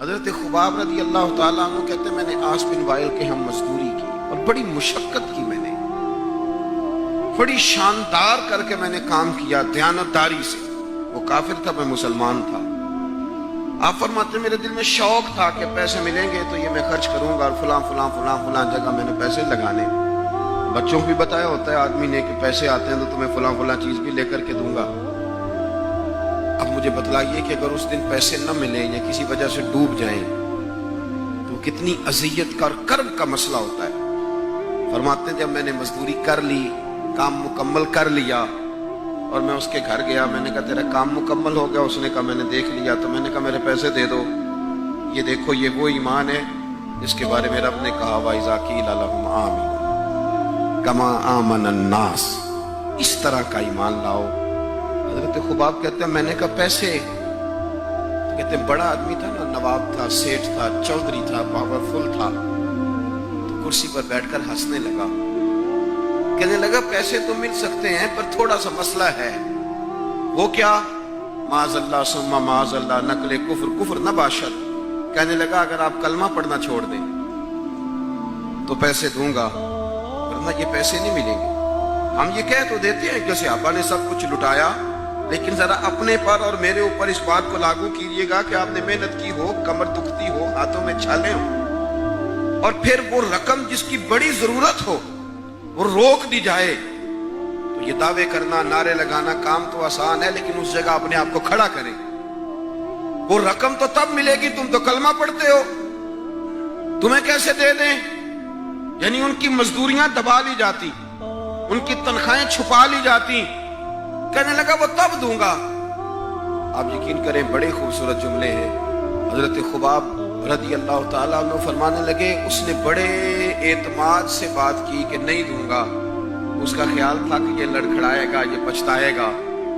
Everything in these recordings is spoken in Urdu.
حضرت خباب رضی اللہ تعالیٰ عنہ کہتے ہیں میں نے آس بن وائل کے ہم مزدوری کی اور بڑی مشقت کی، میں نے بڑی شاندار کر کے میں نے کام کیا دیانتداری سے۔ وہ کافر تھا، میں مسلمان تھا۔ آپ فرماتے ہیں میرے دل میں شوق تھا کہ پیسے ملیں گے تو یہ میں خرچ کروں گا اور فلاں فلاں فلاں فلاں جگہ میں نے پیسے لگانے۔ بچوں کو بھی بتایا ہوتا ہے آدمی نے کہ پیسے آتے ہیں تو تمہیں فلاں فلاں چیز بھی لے کر کے دوں گا۔ اب مجھے بتلائیے کہ اگر اس دن پیسے نہ ملیں یا کسی وجہ سے ڈوب جائیں تو کتنی اذیت کا اور کرب کا مسئلہ ہوتا ہے۔ فرماتے ہیں جب میں نے مزدوری کر لی، کام مکمل کر لیا اور میں اس کے گھر گیا، میں نے کہا تیرا کام مکمل ہو گیا؟ اس نے کہا میں نے دیکھ لیا۔ تو میں نے کہا میرے پیسے دے دو، یہ دیکھو یہ وہ ایمان ہے جس کے بارے میں رب نے کہا وَإِذَا قِيلَ لَهُمْ آمِنُوا كَمَا آمَنَ النَّاسُ، اس طرح کا ایمان لاؤ۔ حضرت خباب کہتے ہیں میں نے کہا پیسے؟ کہتے ہیں بڑا آدمی تھا نا، نواب تھا، سیٹھ تھا، چودھری تھا، پاورفل تھا، تو کرسی پر بیٹھ کر ہنسنے لگا، کہنے لگا پیسے تو مل سکتے ہیں پر تھوڑا سا مسئلہ ہے۔ وہ کیا؟ معاذ اللہ ثم معاذ اللہ، نقل کفر نہ باشد۔ کہنے لگا اگر آپ کلمہ پڑھنا چھوڑ دیں تو پیسے دوں گا، ورنہ یہ پیسے نہیں ملیں گے۔ ہم یہ کہہ تو دیتے ہیں کہ صحابہ نے سب کچھ لٹایا، لیکن ذرا اپنے پر اور میرے اوپر اس بات کو لاگو کیجئے گا کہ آپ نے محنت کی ہو، کمر دکھتی ہو، ہاتھوں میں چھالے ہوں، اور پھر وہ رقم جس کی بڑی ضرورت ہو وہ روک دی جائے تو یہ دعوے کرنا، نعرے لگانا کام تو آسان ہے، لیکن اس جگہ اپنے آپ کو کھڑا کریں۔ وہ رقم تو تب ملے گی، تم تو کلمہ پڑھتے ہو، تمہیں کیسے دے دیں؟ یعنی ان کی مزدوریاں دبا لی جاتی، ان کی تنخواہیں چھپا لی جاتی۔ کہنے لگا وہ تب دوں گا۔ آپ یقین کریں بڑے خوبصورت جملے ہیں۔ حضرت خباب رضی اللہ تعالیٰ عنہ فرمانے لگے اس نے بڑے اعتماد سے بات کی کہ نہیں دوں گا۔ اس کا خیال تھا کہ یہ لڑکھڑائے گا، یہ پچھتائے گا۔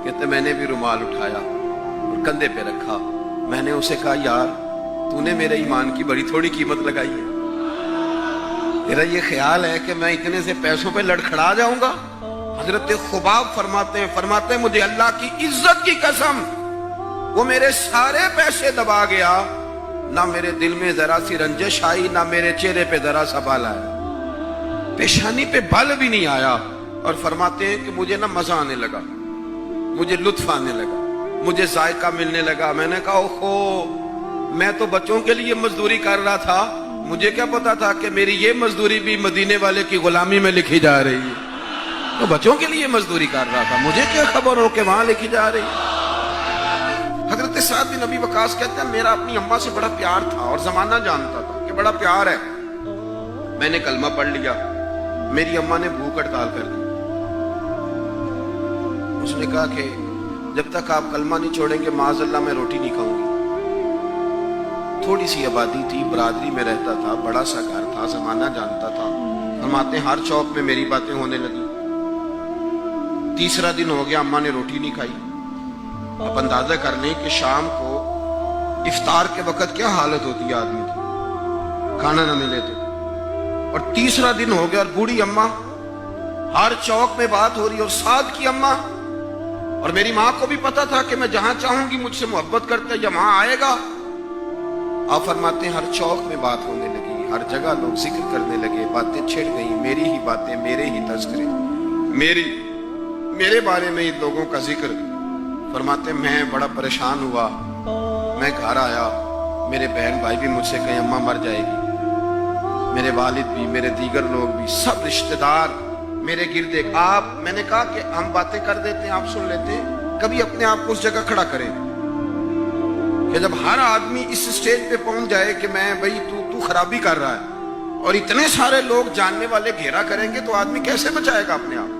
کہتے میں نے بھی رومال اٹھایا اور کندھے پہ رکھا، میں نے اسے کہا یار تو نے میرے ایمان کی بڑی تھوڑی قیمت لگائی ہے، تیرا یہ خیال ہے کہ میں اتنے سے پیسوں پہ لڑکھڑا جاؤں گا؟ حضرت خباب فرماتے ہیں مجھے اللہ کی عزت کی قسم وہ میرے سارے پیسے دبا گیا، نہ میرے دل میں ذرا سی رنجش آئی، نہ میرے چہرے پہ ذرا سا بال آیا، پیشانی پہ بال بھی نہیں آیا۔ اور فرماتے ہیں کہ مجھے نہ مزہ آنے لگا، مجھے لطف آنے لگا، مجھے ذائقہ ملنے لگا۔ میں نے کہا اوہو، میں تو بچوں کے لیے مزدوری کر رہا تھا، مجھے کیا پتا تھا کہ میری یہ مزدوری بھی مدینے والے کی غلامی میں لکھی جا رہی ہے۔ تو بچوں کے لیے مزدوری کر رہا تھا، مجھے کیا خبر ہو کہ وہاں لکھی جا رہی ہے۔ حضرت سعد بن ابی وقاص کہتے ہیں میرا اپنی اماں سے بڑا پیار تھا اور زمانہ جانتا تھا کہ بڑا پیار ہے۔ میں نے کلمہ پڑھ لیا، میری اماں نے بھوک ہڑتال کر دی۔ اس نے کہا کہ جب تک آپ کلمہ نہیں چھوڑیں گے معاذ اللہ میں روٹی نہیں کھاؤں گی۔ تھوڑی سی آبادی تھی، برادری میں رہتا تھا، بڑا سا گھر تھا، زمانہ جانتا تھا۔ فرماتے ہیں ہر چوک میں میری باتیں ہونے لگی۔ تیسرا دن ہو گیا اماں نے روٹی نہیں کھائی۔ اب اندازہ کر لیں کہ شام کو افطار کے وقت کیا حالت ہوتی ہے آدمی کی، کھانا نہ ملے تو۔ اور تیسرا دن ہو گیا اور بوڑھی اماں، ہر چوک میں بات ہو رہی، اور سعد کی اماں، اور میری ماں کو بھی پتا تھا کہ میں جہاں چاہوں گی مجھ سے محبت کرتے یا وہاں آئے گا۔ آپ فرماتے ہیں ہر چوک میں بات ہونے لگی، ہر جگہ لوگ ذکر کرنے لگے، باتیں چھڑ گئیں، میری ہی باتیں، میرے ہی تذکرے، میرے بارے میں ان لوگوں کا ذکر۔ فرماتے میں بڑا پریشان ہوا، میں گھر آیا، میرے بہن بھائی بھی مجھ سے کہیں اماں مر جائے گی، میرے والد بھی، میرے دیگر لوگ بھی، سب رشتہ دار میرے گرد۔ آپ میں نے کہا کہ ہم باتیں کر دیتے ہیں، آپ سن لیتے ہیں، کبھی اپنے آپ کو اس جگہ کھڑا کریں کہ جب ہر آدمی اس سٹیج پہ پہنچ جائے کہ میں بھئی تو خرابی کر رہا ہے اور اتنے سارے لوگ جاننے والے گھیرا کریں گے تو آدمی کیسے بچائے گا اپنے آپ۔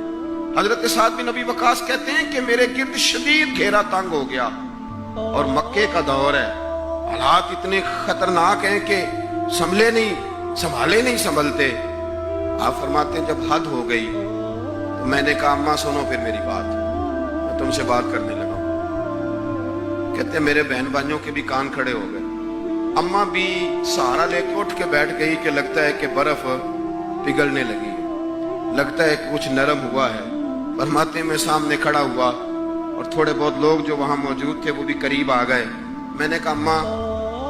حضرت سعد بن ابی وقاص کہتے ہیں کہ میرے گرد شدید گھیرا تنگ ہو گیا اور مکے کا دور ہے، حالات اتنے خطرناک ہیں کہ سنبھالے نہیں سنبھلتے۔ آپ فرماتے ہیں جب حد ہو گئی تو میں نے کہا اماں سنو پھر میری بات، میں تم سے بات کرنے لگا ہوں۔ کہتے ہیں میرے بہن بھائیوں کے بھی کان کھڑے ہو گئے، اماں بھی سہارا لے کے اٹھ کے بیٹھ گئی کہ لگتا ہے کہ برف پگھلنے لگی ہے، لگتا ہے کہ کچھ نرم ہوا ہے۔ فرماتے ہیں میں سامنے کھڑا ہوا اور تھوڑے بہت لوگ جو وہاں موجود تھے وہ بھی قریب آ گئے۔ میں نے کہا اماں